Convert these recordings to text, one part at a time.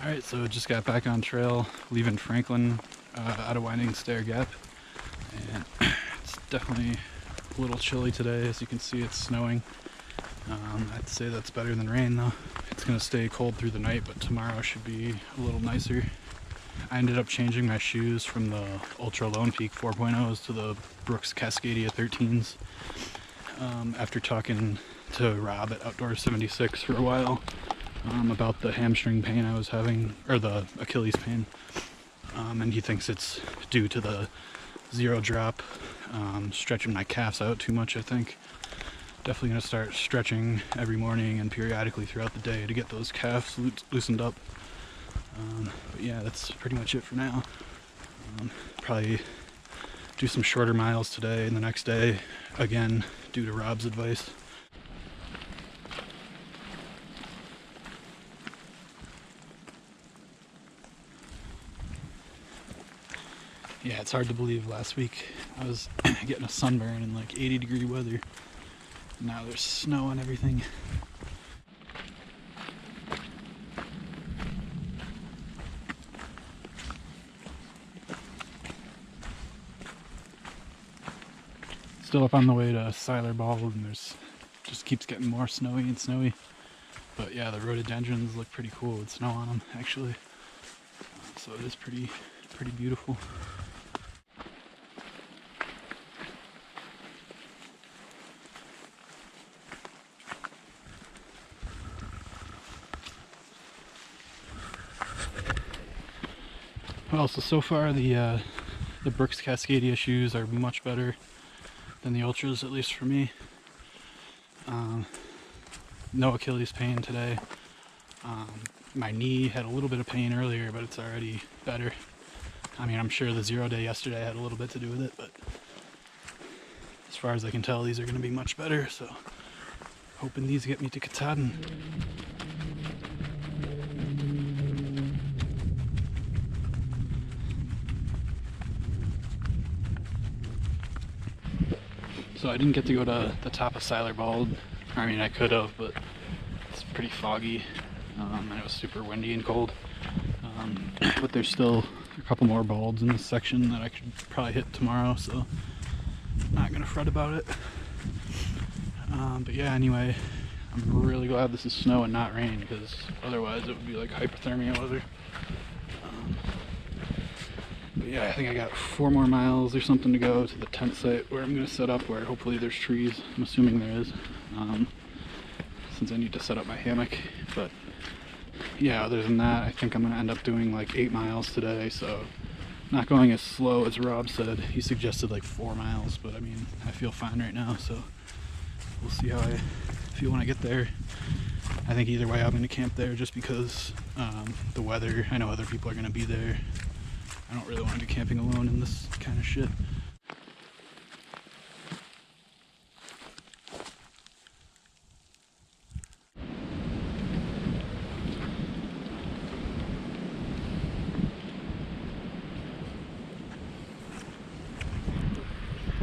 Alright, so just got back on trail, leaving Franklin out of Winding Stair Gap, and it's definitely a little chilly today. As you can see, it's snowing. I'd say that's better than rain though. It's going to stay cold through the night, but tomorrow should be a little nicer. I ended up changing my shoes from the Ultra Lone Peak 4.0s to the Brooks Cascadia 13s after talking to Rob at Outdoor 76 for a while. About the hamstring pain I was having, or the Achilles pain, and he thinks it's due to the zero drop, stretching my calves out too much. I think definitely going to start stretching every morning and periodically throughout the day to get those calves loosened up. But yeah, that's pretty much it for now. Probably do some shorter miles today and the next day, again due to Rob's advice. Yeah, it's hard to believe. Last week I was getting a sunburn in like 80-degree weather. Now there's snow and everything. Still up on the way to Siler Bald, and there's just keeps getting more snowy and snowy. But yeah, the rhododendrons look pretty cool with snow on them actually. So it is pretty beautiful. Well, so far the Brooks Cascadia shoes are much better than the Ultras, at least for me. No Achilles pain today. My knee had a little bit of pain earlier, but it's already better. I mean, I'm sure the 0 day yesterday had a little bit to do with it, but as far as I can tell, these are going to be much better, so hoping these get me to Katahdin. So I didn't get to go to the top of Siler Bald. I mean, I could have, but it's pretty foggy, and it was super windy and cold. But there's still a couple more balds in this section that I could probably hit tomorrow, so not gonna fret about it. But yeah, anyway, I'm really glad this is snow and not rain, because otherwise it would be like hypothermia weather. But yeah, I think I got 4 more miles or something to go to the tent site where I'm going to set up, where hopefully there's trees. I'm assuming there is, since I need to set up my hammock. But yeah, other than that, I think I'm going to end up doing like 8 miles today, so not going as slow as Rob said. He suggested like 4 miles, but I mean, I feel fine right now, so we'll see how I feel when I get there. I think either way I'm going to camp there just because the weather. I know other people are going to be there. I don't really want to be camping alone in this kind of shit.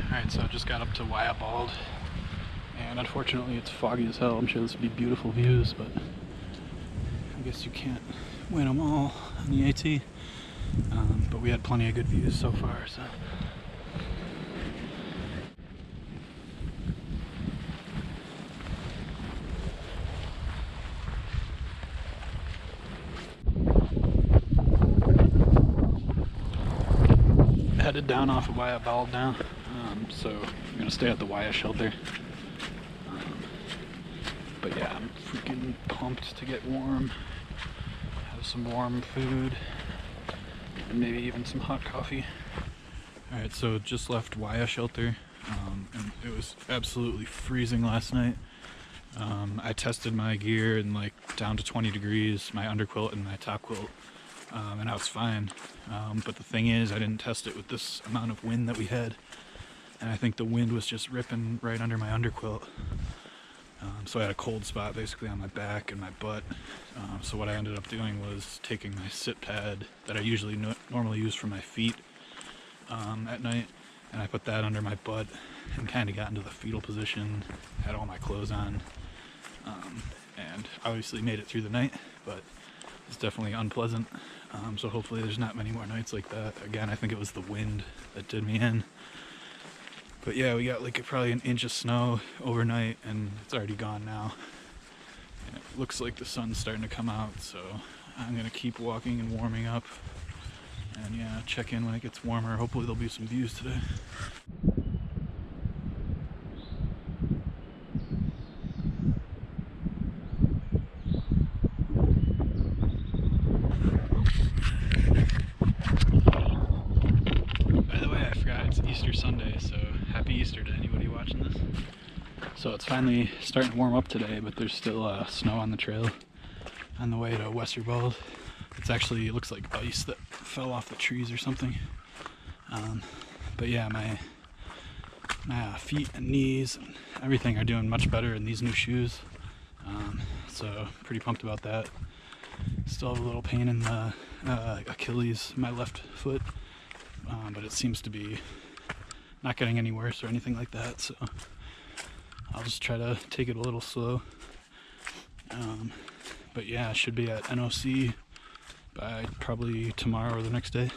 Alright, so I just got up to Wyatt Bald, and unfortunately it's foggy as hell. I'm sure this would be beautiful views, but I guess you can't win them all on the AT. But we had plenty of good views so far, so. Headed down off of Wyatt Bald now, so I'm gonna stay at the Wyatt shelter. But yeah, I'm freaking pumped to get warm, have some warm food, and maybe even some hot coffee. Alright, so just left Wyatt shelter, and it was absolutely freezing last night. I tested my gear in like down to 20 degrees, my underquilt and my top quilt, and I was fine. But the thing is, I didn't test it with this amount of wind that we had, and I think the wind was just ripping right under my underquilt. So I had a cold spot basically on my back and my butt. So what I ended up doing was taking my sit pad that I usually normally use for my feet at night, and I put that under my butt and kind of got into the fetal position, had all my clothes on, and obviously made it through the night, but is definitely unpleasant. So hopefully there's not many more nights like that. Again, I think it was the wind that did me in. But yeah, we got like probably an inch of snow overnight, and it's already gone now. And it looks like the sun's starting to come out, so I'm gonna keep walking and warming up. And yeah, check in when it gets warmer. Hopefully there'll be some views today. By the way, I forgot it's Easter Sunday, so happy Easter to anybody watching this. So it's finally starting to warm up today, but there's still snow on the trail on the way to Westerwald. It's actually, it looks like ice that fell off the trees or something. But yeah, my feet and knees and everything are doing much better in these new shoes. So pretty pumped about that. Still have a little pain in the Achilles, my left foot, but it seems to be not getting any worse or anything like that. So I'll just try to take it a little slow. But yeah, I should be at NOC by probably tomorrow or the next day.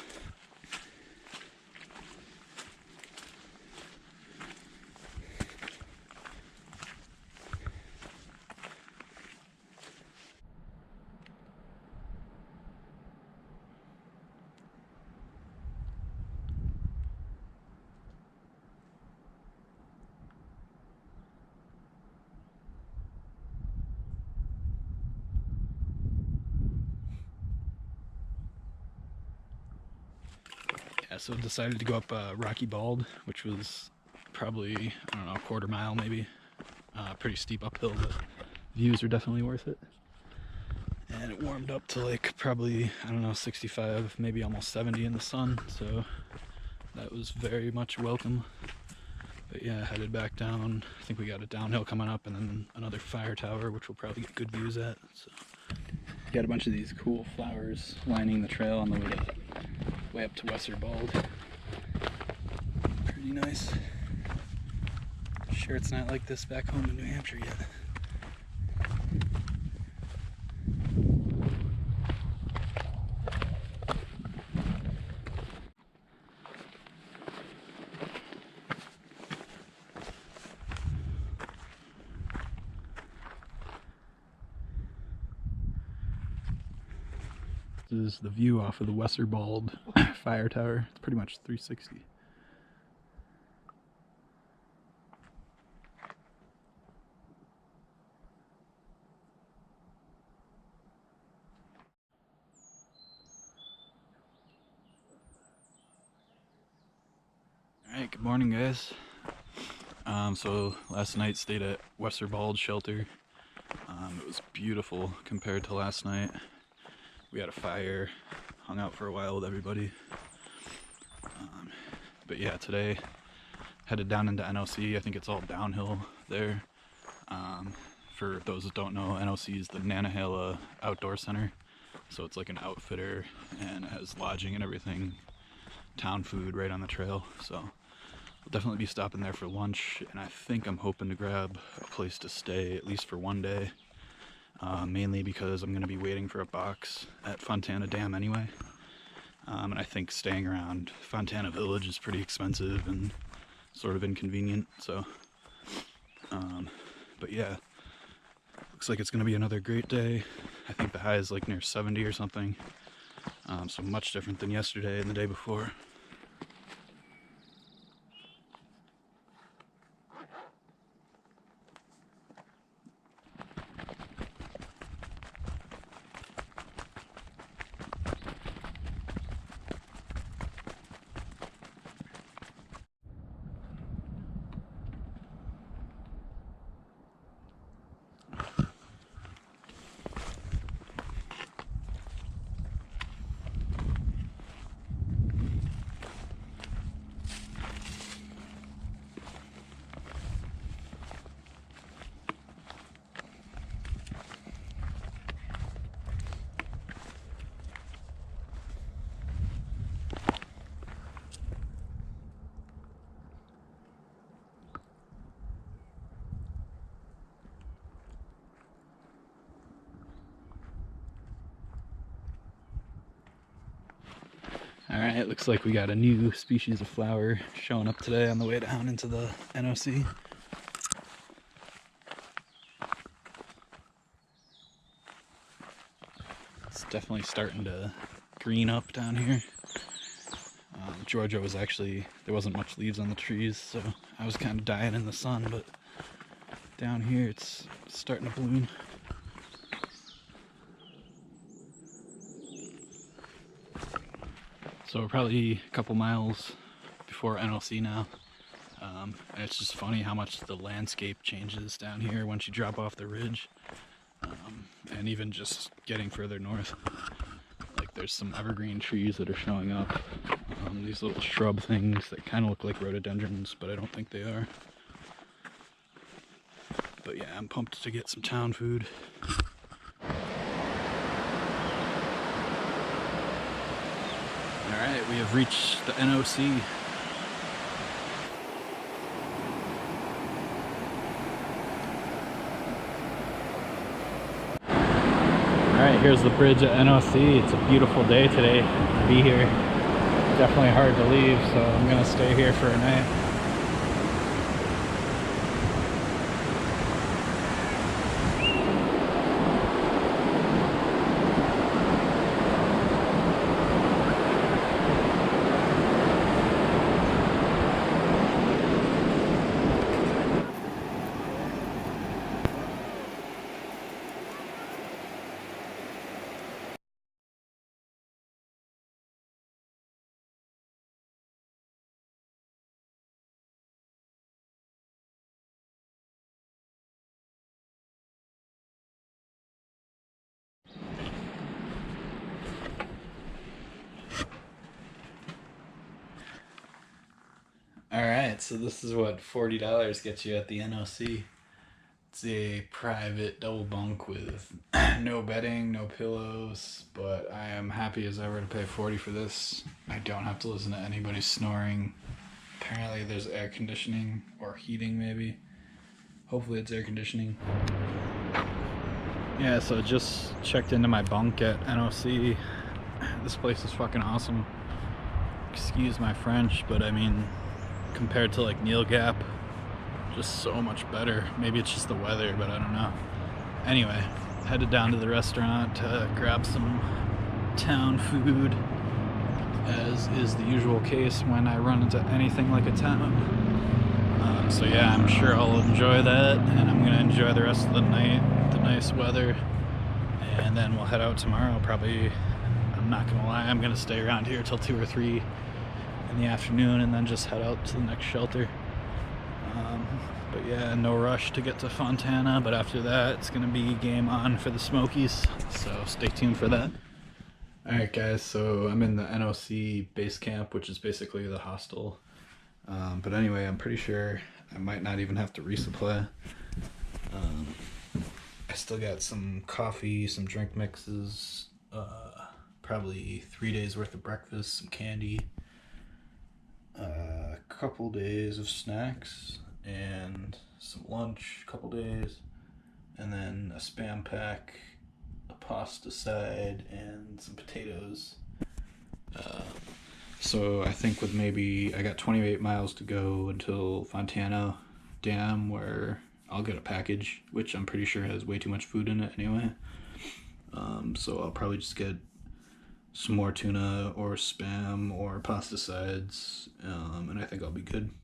Yeah, so decided to go up Rocky Bald, which was probably, I don't know, a quarter mile maybe. Pretty steep uphill, but views are definitely worth it. And it warmed up to like probably, I don't know, 65, maybe almost 70 in the sun, so that was very much welcome. But yeah, headed back down. I think we got a downhill coming up and then another fire tower, which we'll probably get good views at. So got a bunch of these cool flowers lining the trail on the way up to Westerwald. Pretty nice. Sure it's not like this back home in New Hampshire yet. This is the view off of the Westerwald fire tower. It's pretty much 360. Alright, good morning guys. So last night stayed at Westerwald shelter. It was beautiful compared to last night. We had a fire, hung out for a while with everybody. But yeah, today headed down into NOC. I think it's all downhill there. For those that don't know, NOC is the Nantahala Outdoor Center. So it's like an outfitter and it has lodging and everything, town food right on the trail. So we'll definitely be stopping there for lunch, and I think I'm hoping to grab a place to stay at least for one day. Mainly because I'm going to be waiting for a box at Fontana Dam anyway. And I think staying around Fontana Village is pretty expensive and sort of inconvenient, so but yeah, looks like it's going to be another great day. I think the high is like near 70 or something, so much different than yesterday and the day before. Alright, looks like we got a new species of flower showing up today on the way down into the NOC. It's definitely starting to green up down here. Georgia was actually, there wasn't much leaves on the trees, so I was kind of dying in the sun, but down here it's starting to bloom. So we're probably a couple miles before NLC now. And it's just funny how much the landscape changes down here once you drop off the ridge. And even just getting further north. Like there's some evergreen trees that are showing up. These little shrub things that kind of look like rhododendrons, but I don't think they are. But yeah, I'm pumped to get some town food. Alright, we have reached the NOC. Alright, here's the bridge at NOC. It's a beautiful day today to be here. Definitely hard to leave, so I'm gonna stay here for a night. Alright, so this is what $40 gets you at the NOC. It's a private double bunk with no bedding, no pillows, but I am happy as ever to pay $40 for this. I don't have to listen to anybody snoring. Apparently there's air conditioning, or heating maybe. Hopefully it's air conditioning. Yeah, so just checked into my bunk at NOC. This place is fucking awesome. Excuse my French, but I mean, compared to like Neil Gap, just so much better. Maybe it's just the weather, but I don't know. Anyway, headed down to the restaurant to grab some town food, as is the usual case when I run into anything like a town. So yeah, I'm sure I'll enjoy that, and I'm gonna enjoy the rest of the night, the nice weather, and then we'll head out tomorrow. Probably, I'm not gonna lie, I'm gonna stay around here till 2 or 3 in the afternoon and then just head out to the next shelter. But yeah, no rush to get to Fontana, but after that it's gonna be game on for the Smokies, so stay tuned for that. Alright guys, so I'm in the NOC base camp, which is basically the hostel. But anyway, I'm pretty sure I might not even have to resupply. I still got some coffee, some drink mixes, probably 3 days worth of breakfast, some candy, a couple days of snacks, and some lunch, a couple days, and then a Spam pack, a pasta side, and some potatoes. So I think with maybe, I got 28 miles to go until Fontana Dam, where I'll get a package, which I'm pretty sure has way too much food in it anyway. So I'll probably just get some more tuna or Spam or pasta sides, and I think I'll be good.